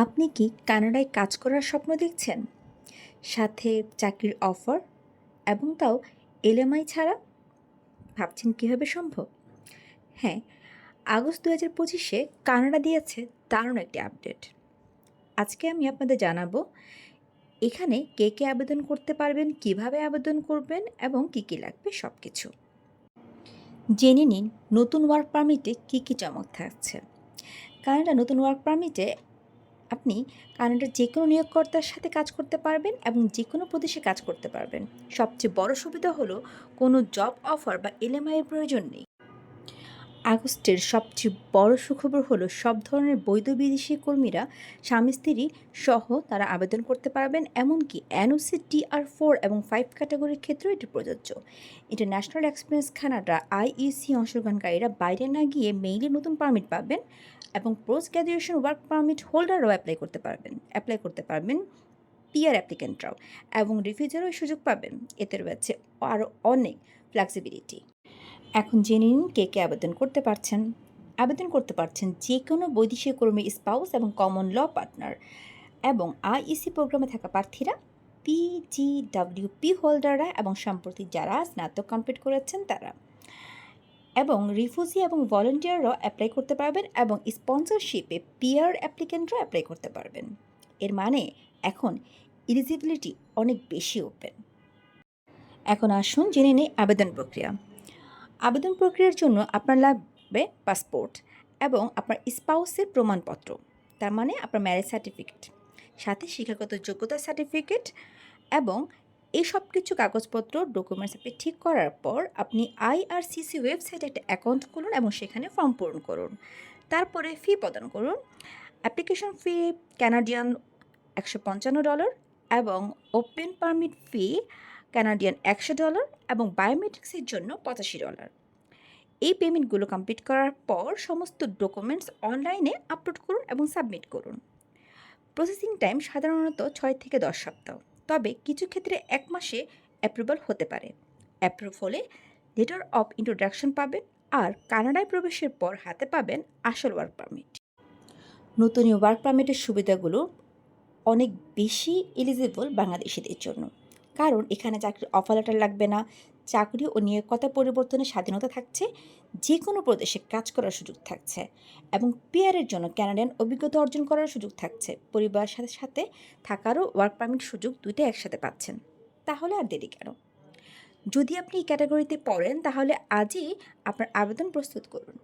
আপনি কি কানাডায় কাজ করার স্বপ্ন দেখছেন? সাথে চাকরির অফার এবং তাও এলএমআই ছাড়া? ভাবছেন কীভাবে সম্ভব? হ্যাঁ, আগস্ট ২০২৫-এ কানাডা দিয়েছে দারুণ একটি আপডেট। আজকে আমি আপনাদের জানাবো এখানে কে কে আবেদন করতে পারবেন, কিভাবে আবেদন করবেন এবং কী কী লাগবে সব কিছু। জেনে নিন নতুন ওয়ার্ক পারমিটে কী কী চমক থাকছে। কানাডা নতুন ওয়ার্ক পারমিটে আপনি কানাডার যে কোনো নিয়োগকর্তার সাথে কাজ করতে পারবেন এবং যে কোনো প্রদেশে কাজ করতে পারবেন। সবচেয়ে বড় সুবিধা হলো কোনো জব অফার বা এলএমআই এর প্রয়োজন নেই। আগস্টের সবচেয়ে বড় সুখবর হলো সব ধরনের বৈধ বিদেশি কর্মীরা স্বামী স্ত্রী সহ তারা আবেদন করতে পারবেন, এমনকি এনওসি TR4 এবং 5 ক্যাটাগরির ক্ষেত্রেও এটি প্রযোজ্য। ইন্টারন্যাশনাল এক্সপিরিয়েন্স কানাডা IEC অংশগ্রহণকারীরা বাইরে না গিয়ে মেইলে নতুন পারমিট পাবেন এবং পোস্ট গ্র্যাজুয়েশন ওয়ার্ক পারমিট হোল্ডাররাও অ্যাপ্লাই করতে পারবেন পিআর অ্যাপ্লিকেন্টরাও, এবং রিফিউজারও সুযোগ পাবেন। এতে রয়েছে আরও অনেক ফ্লেক্সিবিলিটি। এখন জেনে নিন কে কে আবেদন করতে পারছেন। আবেদন করতে পারছেন যে কোনো বৈদেশিক কর্মীর স্পাউস এবং কমন ল পার্টনার, এবং আইইসি প্রোগ্রামে থাকা প্রার্থীরা, PGWP হোল্ডাররা এবং সম্প্রতি যারা স্নাতক কমপ্লিট করেছেন তারা, এবং রিফিউজি এবং ভলান্টিয়াররাও অ্যাপ্লাই করতে পারবেন, এবং স্পন্সরশিপে পিআর অ্যাপ্লিকেন্টরাও অ্যাপ্লাই করতে পারবেন। এর মানে এখন এলিজিবিলিটি অনেক বেশি ওপেন। এখন আসুন জেনে নিই আবেদন প্রক্রিয়া। আবেদন প্রক্রিয়ার জন্য আপনার লাগবে পাসপোর্ট এবং আপনার স্পাউসের প্রমাণপত্র, তার মানে আপনার ম্যারেজ সার্টিফিকেট, সাথে শিক্ষাগত যোগ্যতা সার্টিফিকেট, এবং এই সব কিছু কাগজপত্র ডকুমেন্টস আপনি ঠিক করার পর আপনি IRCC ওয়েবসাইটে একটা অ্যাকাউন্ট খুলুন এবং সেখানে ফর্ম পূরণ করুন। তারপরে ফি প্রদান করুন। অ্যাপ্লিকেশন ফি কানাডিয়ান $155 এবং ওপেন পারমিট ফি কানাডিয়ান $100 এবং বায়োমেট্রিক্সের জন্য $85। এই পেমেন্টগুলো কমপ্লিট করার পর সমস্ত ডকুমেন্টস অনলাইনে আপলোড করুন এবং সাবমিট করুন। প্রসেসিং টাইম সাধারণত 6 থেকে 10 সপ্তাহ, তবে কিছু ক্ষেত্রে 1 মাসে অ্যাপ্রুভাল হতে পারে। অ্যাপ্রুভ হলে লেটার অফ ইন্ট্রোডাকশন পাবেন, আর কানাডায় প্রবেশের পর হাতে পাবেন আসল ওয়ার্ক পারমিট। নতুন এই ওয়ার্ক পারমিটের সুবিধাগুলো অনেক বেশি এলিজিবল বাংলাদেশিদের জন্য, কারণ এখানে চাকরির অফার লেটার লাগবে না, চাকরি ও নিয়োগকর্তা পরিবর্তনের স্বাধীনতা থাকছে, যে কোনো প্রদেশে কাজ করার সুযোগ থাকছে, এবং পিআরের জন্য ক্যানাডিয়ান অভিজ্ঞতা অর্জন করার সুযোগ থাকছে। পরিবারের সাথে সাথে থাকারও ওয়ার্ক পারমিট সুযোগ দুইটাই একসাথে পাচ্ছেন। তাহলে আর দেরি কেন? যদি আপনি এই ক্যাটাগরিতে পড়েন তাহলে আজই আপনার আবেদন প্রস্তুত করুন।